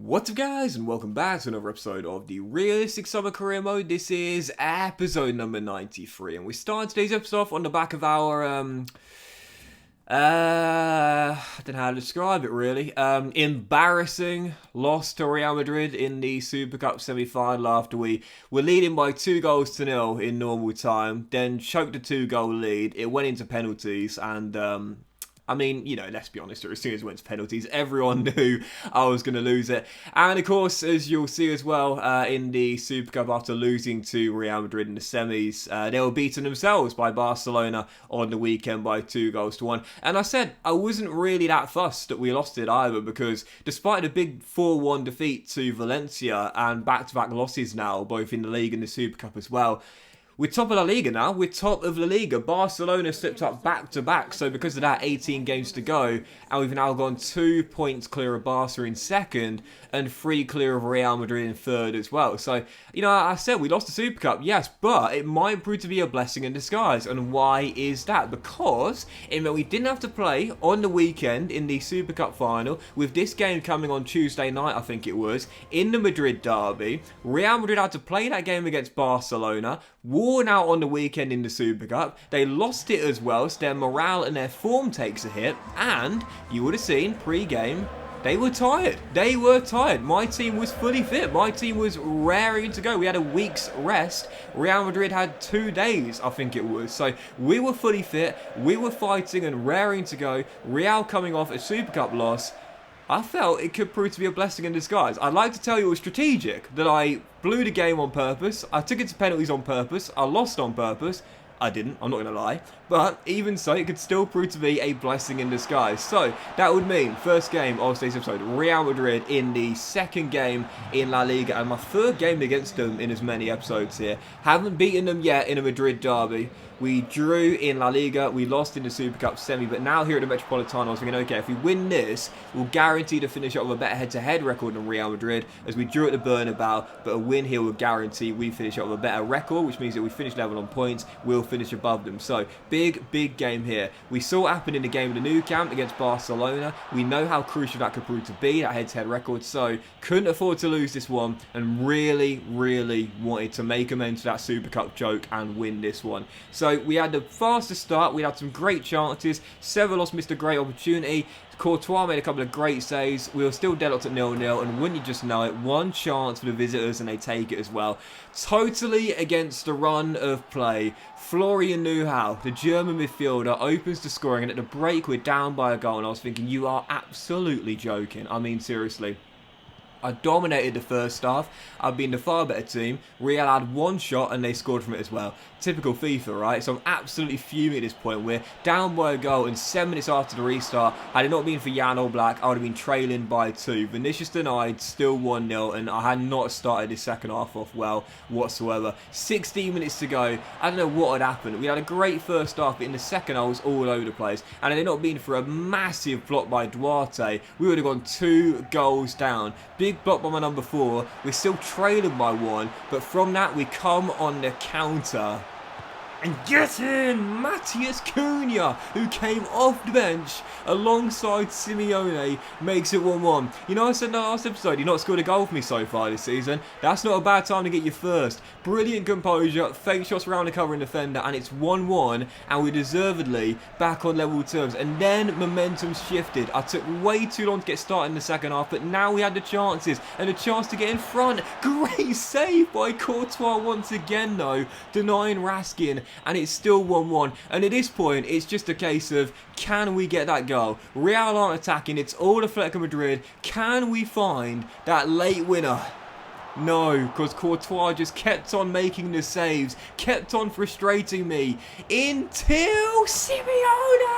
What's up guys, and welcome back to another episode of the Realistic Summer Career Mode. This is episode number 93, and we start today's episode off on the back of our, I don't know how to describe it really, embarrassing loss to Real Madrid in the Super Cup semi-final after we were leading by 2-0 in normal time, then choked a 2-goal lead. It went into penalties, and I mean, you know, let's be honest, as soon as it went to penalties, everyone knew I was going to lose it. And of course, as you'll see as well, in the Super Cup, after losing to Real Madrid in the semis, they were beaten themselves by Barcelona on the weekend by 2-1. And I said I wasn't really that fussed that we lost it either, because despite a big 4-1 defeat to Valencia and back-to-back losses now, both in the league and the Super Cup as well, we're top of La Liga now. We're top of La Liga. Barcelona slipped up back-to-back, so because of that, 18 games to go, and we've now gone 2 points clear of Barca in second, and 3 clear of Real Madrid in third as well. So, you know, I said we lost the Super Cup, yes, but it might prove to be a blessing in disguise. And why is that? Because it meant we didn't have to play on the weekend in the Super Cup final, with this game coming on Tuesday night, I think it was, in the Madrid derby. Real Madrid had to play that game against Barcelona, worn out on the weekend in the Super Cup. They lost it as well, so their morale and their form takes a hit. And you would have seen pre-game, they were tired. They were tired. My team was fully fit. My team was raring to go. We had a week's rest. Real Madrid had 2 days, I think it was. So we were fully fit. We were fighting and raring to go. Real coming off a Super Cup loss. I felt it could prove to be a blessing in disguise. I'd like to tell you it was strategic, that I blew the game on purpose, I took it to penalties on purpose, I lost on purpose. I didn't, I'm not going to lie. But even so, it could still prove to be a blessing in disguise. So, that would mean, first game of today's episode, Real Madrid in the second game in La Liga, and my third game against them in as many episodes here. Haven't beaten them yet in a Madrid derby. We drew in La Liga, we lost in the Super Cup semi, but now here at the Metropolitano, I was thinking, okay, if we win this, we'll guarantee to finish up with a better head-to-head record than Real Madrid, as we drew at the Bernabeu, but a win here will guarantee we finish up with a better record, which means that we finish level on points, we'll finish above them. So, big game here. We saw what happened in the game in the Nou Camp against Barcelona. We know how crucial that could prove to be, that head-to-head record, so couldn't afford to lose this one, and really wanted to make amends to that Super Cup joke and win this one. So we had the fastest start, we had some great chances, Severos missed a great opportunity, Courtois made a couple of great saves, we were still deadlocked at 0-0, and wouldn't you just know it, one chance for the visitors and they take it as well. Totally against the run of play, Florian Neuhaus, the German midfielder, opens the scoring, and at the break we're down by a goal, and I was thinking, you are absolutely joking. I mean, seriously. I dominated the first half. I've been the far better team. Real had one shot and they scored from it as well. Typical FIFA, right? So I'm absolutely fuming at this point. We're down by a goal, and 7 minutes after the restart, had it not been for Jan Oblak, I would have been trailing by 2. Vinicius denied, still 1-0, and I had not started the second half off well whatsoever. 16 minutes to go. I don't know what had happened. We had a great first half, but in the second I was all over the place. And had it not been for a massive block by Duarte, we would have gone 2 goals down. Big block by my number 4. We're still trailing by 1, but from that we come on the counter. And get in! Matthias Cunha, who came off the bench alongside Simeone, makes it 1-1. You know, I said in the last episode, you've not scored a goal for me so far this season. That's not a bad time to get your first. Brilliant composure, fake shots around the covering defender, and it's 1-1, and we're deservedly back on level terms. And then momentum shifted. I took way too long to get started in the second half, but now we had the chances, and a chance to get in front. Great save by Courtois once again, though, denying Raskin. And it's still 1-1, and at this point it's just a case of, can we get that goal? Real aren't attacking, it's all Atletico Madrid. Can we find that late winner? No, because Courtois just kept on making the saves, kept on frustrating me, until Simeone!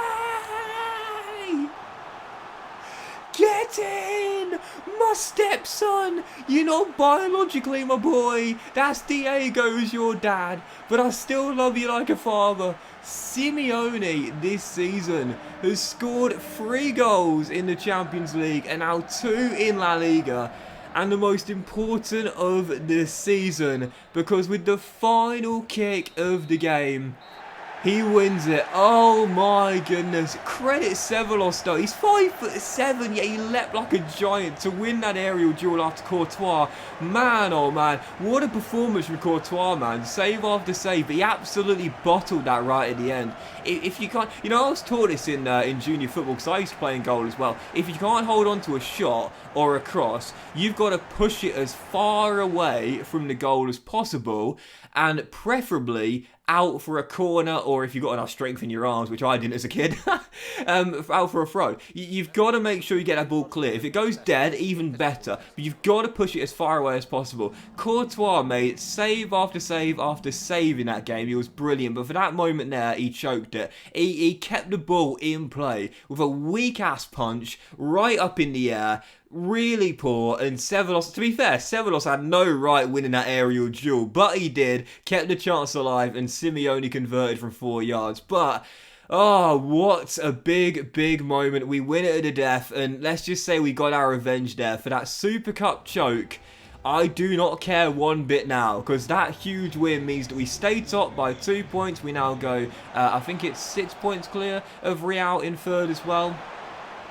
Get in! My stepson! You're not biologically my boy. That's Diego's your dad. But I still love you like a father. Simeone this season has scored 3 goals in the Champions League and now 2 in La Liga. And the most important of the season, because with the final kick of the game, He wins it. Oh my goodness. Credit Sevelos though. He's 5'7", yet he leapt like a giant to win that aerial duel after Courtois. Man, oh man. What a performance from Courtois, man. Save after save. But he absolutely bottled that right at the end. If you can't... You know, I was taught this in junior football because I used to play in goal as well. If you can't hold on to a shot or a cross, you've got to push it as far away from the goal as possible, and preferably out for a corner, or if you've got enough strength in your arms, which I didn't as a kid, out for a throw. You've got to make sure you get that ball clear. If it goes dead, even better, but you've got to push it as far away as possible. Courtois made save after save after save in that game. He was brilliant, but for that moment there, he choked it. He kept the ball in play with a weak-ass punch right up in the air. Really poor, and Sevelos, to be fair, Sevelos had no right winning that aerial duel, but he did, kept the chance alive, and Simeone converted from 4 yards. But, oh, what a big moment. We win it to the death, and let's just say we got our revenge there for that Super Cup choke. I do not care one bit now, because that huge win means that we stay top by 2 points. We now go, I think it's 6 points clear of Real in third as well.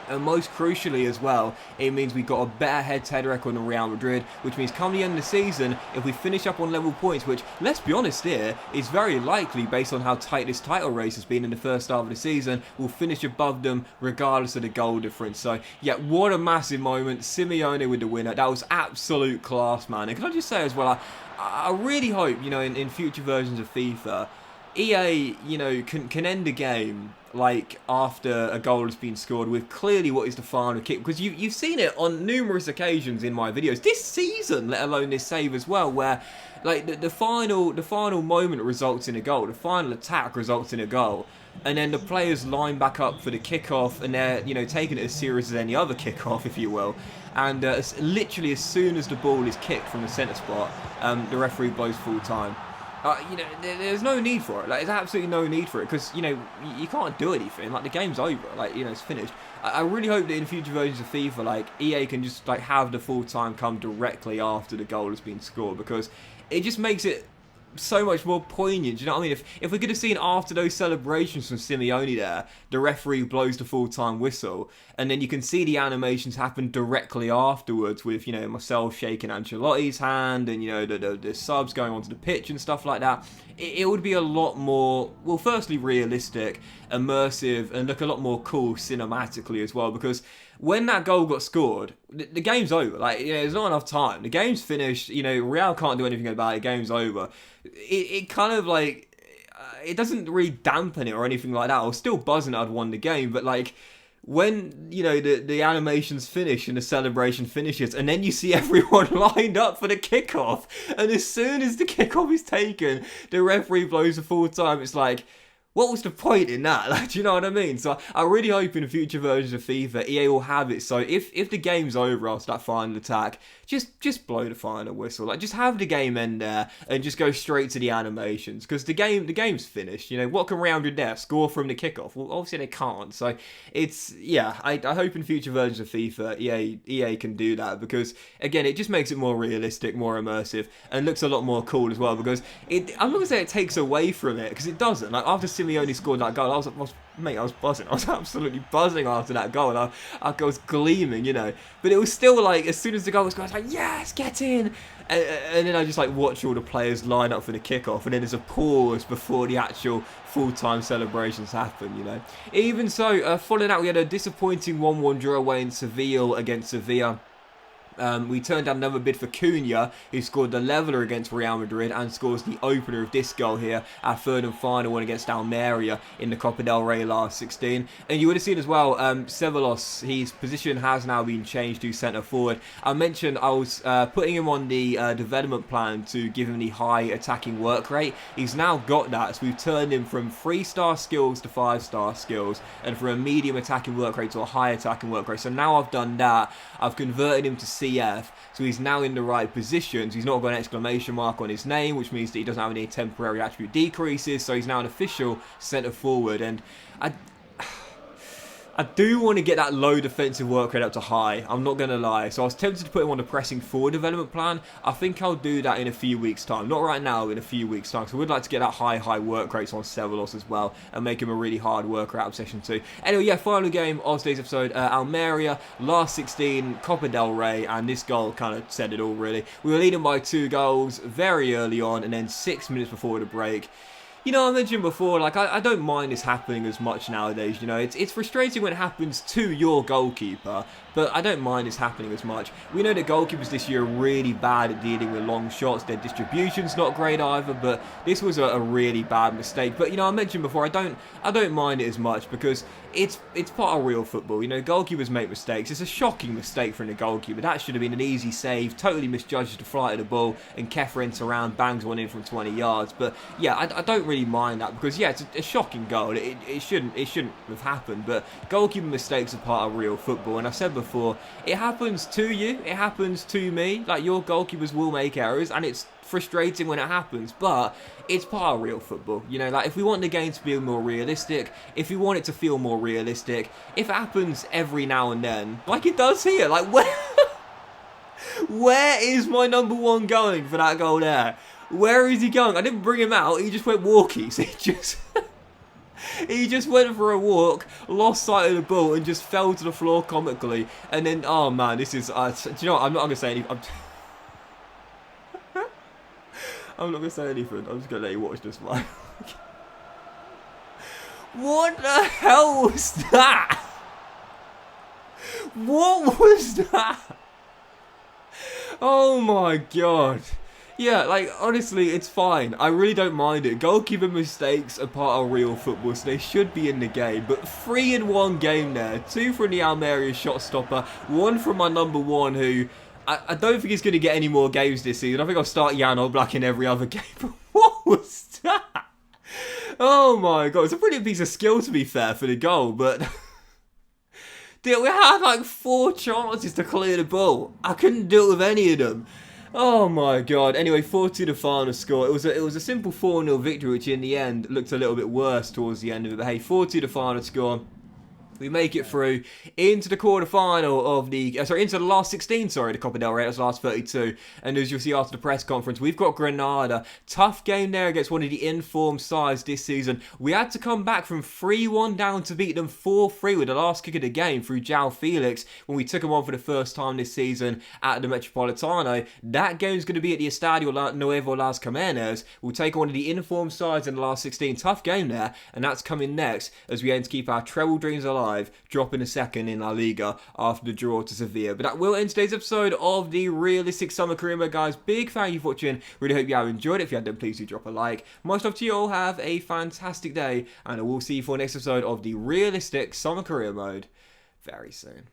And most crucially as well, it means we've got a better head-to-head record than Real Madrid, which means come the end of the season, if we finish up on level points, which, let's be honest here, is very likely based on how tight this title race has been in the first half of the season, we'll finish above them regardless of the goal difference. So, yeah, what a massive moment. Simeone with the winner. That was absolute class, man. And can I just say as well, I really hope, you know, in future versions of FIFA, EA, you know, can end the game like after a goal has been scored with clearly what is the final kick, because you've seen it on numerous occasions in my videos this season, let alone this save as well, where like the final moment results in a goal, the final attack results in a goal, and then the players line back up for the kickoff, and they're, you know, taking it as serious as any other kickoff, if you will. And literally as soon as the ball is kicked from the centre spot, the referee blows full time. You know, there's no need for it. Like, there's absolutely no need for it, because, you know, you can't do anything. Like, the game's over. Like, you know, it's finished. I really hope that in future versions of FIFA, like, EA can just, like, have the full time come directly after the goal has been scored, because it just makes it so much more poignant. Do you know what I mean? If we could have seen after those celebrations from Simeone there, the referee blows the full-time whistle, and then you can see the animations happen directly afterwards with, you know, myself shaking Ancelotti's hand, and, you know, the subs going onto the pitch and stuff like that, it would be a lot more, well, firstly realistic, immersive, and look a lot more cool cinematically as well, because when that goal got scored, the game's over. Like, you know, there's not enough time. The game's finished. You know, Real can't do anything about it. The game's over. It kind of like, it doesn't really dampen it or anything like that. I was still buzzing I'd won the game, but like, when, you know, the animations finish and the celebration finishes, and then you see everyone lined up for the kickoff, and as soon as the kickoff is taken, the referee blows the full time. It's like, what was the point in that? Like, do you know what I mean? So I really hope in future versions of FIFA, EA will have it so if the game's over after that final attack, just blow the final whistle. Like, just have the game end there and just go straight to the animations, because the game's finished. You know, what can Real do there? Score from the kickoff? Well, obviously they can't. So it's, yeah, I hope in future versions of FIFA, EA can do that, because again, it just makes it more realistic, more immersive, and looks a lot more cool as well. Because I'm not gonna say it takes away from it, because it doesn't. Like, after Simeone scored that goal, I was buzzing. I was absolutely buzzing after that goal, and I was gleaming, you know. But it was still like, as soon as the goal was going, I was like, yes, get in. And then I just like watch all the players line up for the kickoff, and then there's a pause before the actual full-time celebrations happen, you know. Even so, following that, we had a disappointing 1-1 draw away in Seville against Sevilla. We turned down another bid for Cunha, who scored the leveller against Real Madrid and scores the opener of this goal here, our third and final one against Almeria in the Copa del Rey last 16. And you would have seen as well, Ceballos, his position has now been changed to centre forward. I mentioned I was putting him on the development plan to give him the high attacking work rate. He's now got that, so we've turned him from 3-star skills to 5-star skills, and from a medium attacking work rate to a high attacking work rate. So now I've done that, I've converted him to CF, so he's now in the right positions. He's not got an exclamation mark on his name, which means that he doesn't have any temporary attribute decreases, so he's now an official centre forward. And I do want to get that low defensive work rate up to high, I'm not going to lie. So I was tempted to put him on the pressing forward development plan. I think I'll do that in a few weeks' time. Not right now, in a few weeks' time. So I would like to get that high work rates on Sevelos as well and make him a really hard worker out of session 2. Anyway, yeah, final game of today's episode. Almeria, last 16, Copa del Rey, and this goal kind of said it all, really. We were leading by 2 goals very early on, and then 6 minutes before the break. You know, I mentioned before, like, I don't mind this happening as much nowadays, you know. It's frustrating when it happens to your goalkeeper, but I don't mind this happening as much. We know that goalkeepers this year are really bad at dealing with long shots. Their distribution's not great either, but this was a really bad mistake. But, you know, I mentioned before, I don't mind it as much because it's part of real football. You know, goalkeepers make mistakes. It's a shocking mistake from the goalkeeper. That should have been an easy save, totally misjudges the flight of the ball, and Kefren's around, bangs one in from 20 yards. But, yeah, I don't really mind that because, yeah, it's a shocking goal. It shouldn't have happened, but goalkeeping mistakes are part of real football, and I've said before, it happens to you, it happens to me. Like, your goalkeepers will make errors, and it's frustrating when it happens, but it's part of real football. You know, like, if we want the game to be more realistic, if we want it to feel more realistic, if it happens every now and then, like it does here, like, where is my number 1 going for that goal there? Where is he going? I didn't bring him out, he just went walkies. He just went for a walk, lost sight of the ball, and just fell to the floor comically. And then, oh man, this is... do you know what? I'm not going to say anything. I'm not going to say anything. I'm just going to let you watch this one. What the hell was that? What was that? Oh my god. Yeah, like, honestly, it's fine. I really don't mind it. Goalkeeper mistakes are part of real football, so they should be in the game. But 3 in 1 game there. 2 from the Almeria shot stopper. 1 from my number 1, who... I don't think he's going to get any more games this season. I think I'll start Jan Oblak in every other game. But what was that? Oh my god. It's a brilliant piece of skill, to be fair, for the goal, but... Dude, we had like 4 chances to clear the ball. I couldn't do it with any of them. Oh my god. Anyway, 4-2 the final score. It was a simple 4-0 victory, which in the end looked a little bit worse towards the end of it. But hey, 4-2 the final score. We make it through into the quarterfinal of the... into the last 16, the Copa del Rey. It was last 32. And as you'll see after the press conference, we've got Granada. Tough game there against one of the informed sides this season. We had to come back from 3-1 down to beat them 4-3 with the last kick of the game through João Felix when we took them on for the first time this season at the Metropolitano. That game's going to be at the Estadio Nuevo Las Camenas. We'll take on one of the informed sides in the last 16. Tough game there. And that's coming next as we aim to keep our treble dreams alive, dropping a second in La Liga after the draw to Sevilla. But that will end today's episode of the Realistic Summer Career Mode, guys. Big thank you for watching. Really hope you have enjoyed it. If you have, then please do drop a like. Much love to you all. Have a fantastic day, and I will see you for the next episode of the Realistic Summer Career Mode very soon.